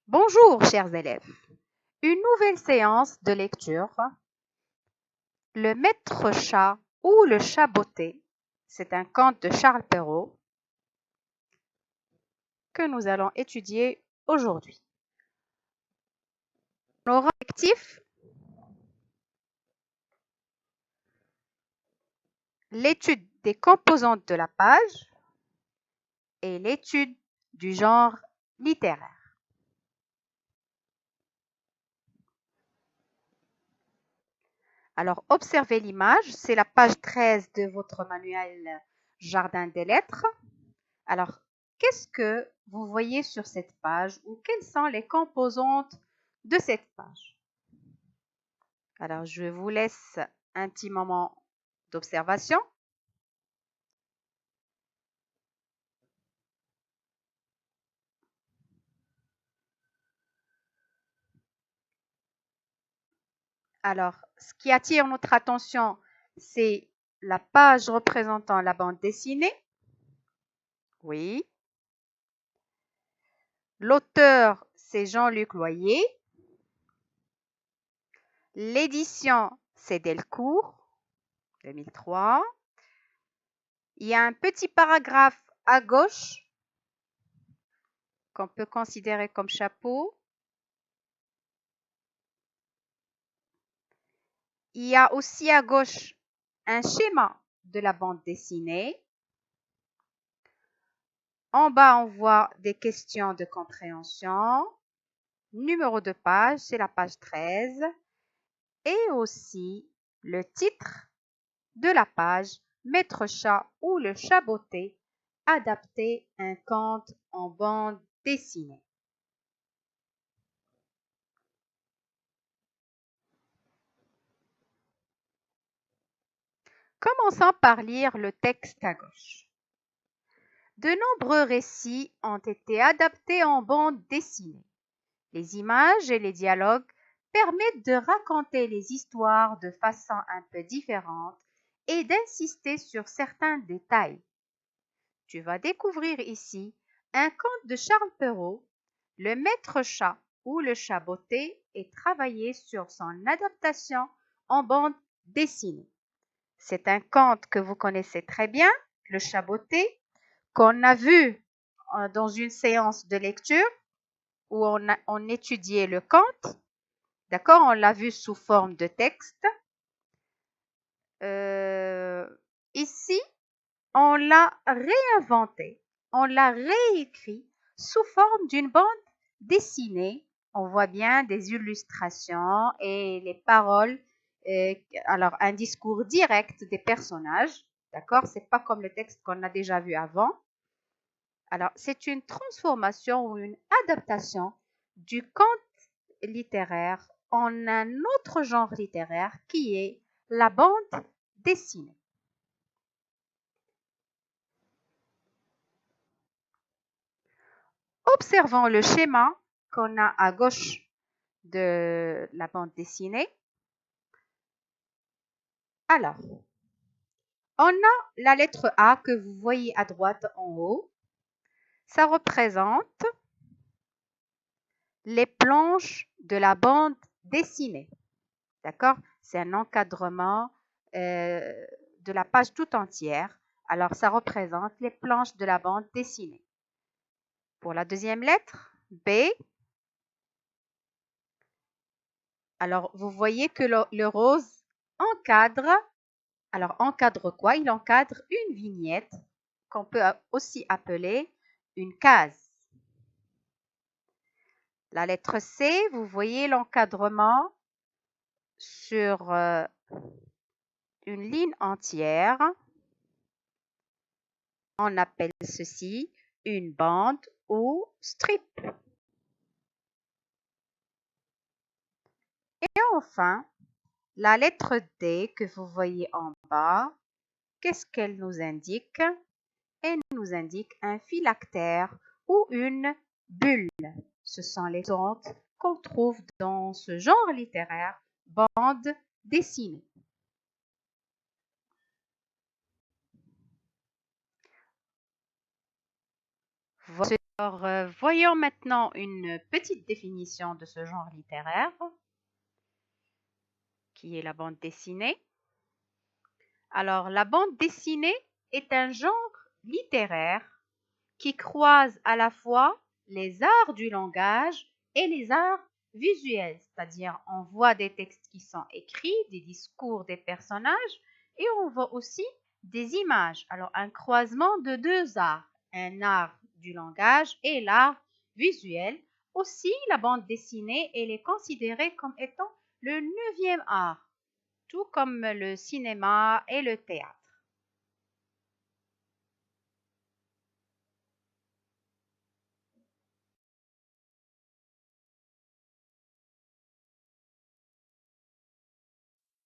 Bonjour, chers élèves. Une nouvelle séance de lecture. Le maître chat ou le chat botté, c'est un conte de Charles Perrault que nous allons étudier aujourd'hui. Nos objectifs, l'étude des composantes de la page et l'étude du genre littéraire. Alors, observez l'image, c'est la page 13 de votre manuel Jardin des lettres. Alors, qu'est-ce que vous voyez sur cette page ou quelles sont les composantes de cette page? Alors, je vous laisse un petit moment d'observation. Alors, ce qui attire notre attention, c'est la page représentant la bande dessinée. Oui. L'auteur, c'est Jean-Luc Loyer. L'édition, c'est Delcourt, 2003. Il y a un petit paragraphe à gauche qu'on peut considérer comme chapeau. Il y a aussi à gauche un schéma de la bande dessinée. En bas, on voit des questions de compréhension. Numéro de page, c'est la page 13. Et aussi le titre de la page, Maître chat ou le chat botté, adapté un conte en bande dessinée. Commençons par lire le texte à gauche. De nombreux récits ont été adaptés en bande dessinée. Les images et les dialogues permettent de raconter les histoires de façon un peu différente et d'insister sur certains détails. Tu vas découvrir ici un conte de Charles Perrault, Le maître chat ou le chat botté, et travailler sur son adaptation en bande dessinée. C'est un conte que vous connaissez très bien, Le chat botté, qu'on a vu dans une séance de lecture où on étudiait le conte. D'accord? On l'a vu sous forme de texte. Ici, on l'a réinventé, on l'a réécrit sous forme d'une bande dessinée. On voit bien des illustrations et les paroles. Alors, un discours direct des personnages. D'accord? C'est pas comme le texte qu'on a déjà vu avant. Alors, c'est une transformation ou une adaptation du conte littéraire en un autre genre littéraire qui est la bande dessinée. Observons le schéma qu'on a à gauche de la bande dessinée. Alors, on a la lettre A que vous voyez à droite en haut. Ça représente les planches de la bande dessinée. D'accord? C'est un encadrement de la page tout entière. Alors, ça représente les planches de la bande dessinée. Pour la deuxième lettre, B, alors vous voyez que le rose encadre. Alors, encadre quoi? Il encadre une vignette qu'on peut aussi appeler une case. La lettre C, vous voyez l'encadrement sur une ligne entière. On appelle ceci une bande ou strip. Et enfin, la lettre D que vous voyez en bas, qu'est-ce qu'elle nous indique? Elle nous indique un phylactère ou une bulle. Ce sont les composantes qu'on trouve dans ce genre littéraire, bande dessinée. Voilà Alors, voyons maintenant une petite définition de ce genre littéraire, qui est la bande dessinée. Alors, la bande dessinée est un genre littéraire qui croise à la fois les arts du langage et les arts visuels, c'est-à-dire on voit des textes qui sont écrits, des discours des personnages, et on voit aussi des images. Alors, un croisement de deux arts, un art du langage et l'art visuel. Aussi, la bande dessinée, elle est considérée comme étant le neuvième art, tout comme le cinéma et le théâtre.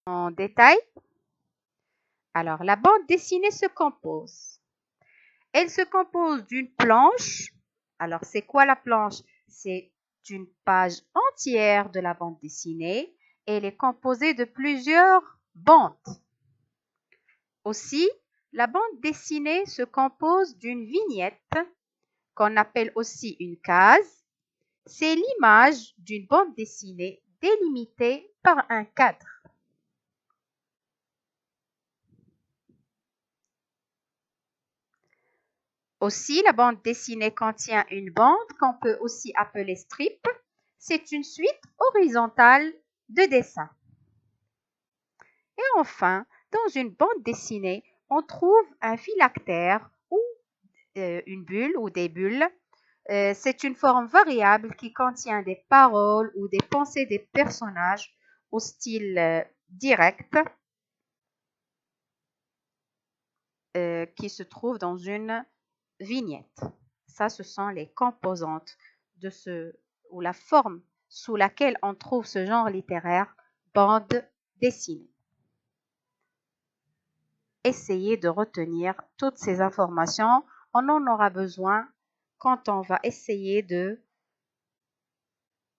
En détail, alors la bande dessinée se compose. Elle se compose d'une planche. Alors c'est quoi la planche? C'est une page entière de la bande dessinée. Elle est composée de plusieurs bandes. Aussi, la bande dessinée se compose d'une vignette qu'on appelle aussi une case. C'est l'image d'une bande dessinée délimitée par un cadre. Aussi, la bande dessinée contient une bande qu'on peut aussi appeler strip. C'est une suite horizontale de dessins. Et enfin, dans une bande dessinée, on trouve un phylactère ou une bulle ou des bulles. C'est une forme variable qui contient des paroles ou des pensées des personnages au style direct qui se trouve dans une vignette. Ça, ce sont les composantes de ce ou la forme sous laquelle on trouve ce genre littéraire, bande dessinée. Essayez de retenir toutes ces informations. On en aura besoin quand on va essayer de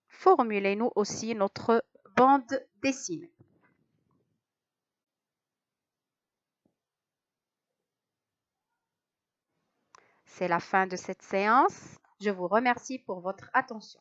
formuler nous aussi notre bande dessinée. C'est la fin de cette séance. Je vous remercie pour votre attention.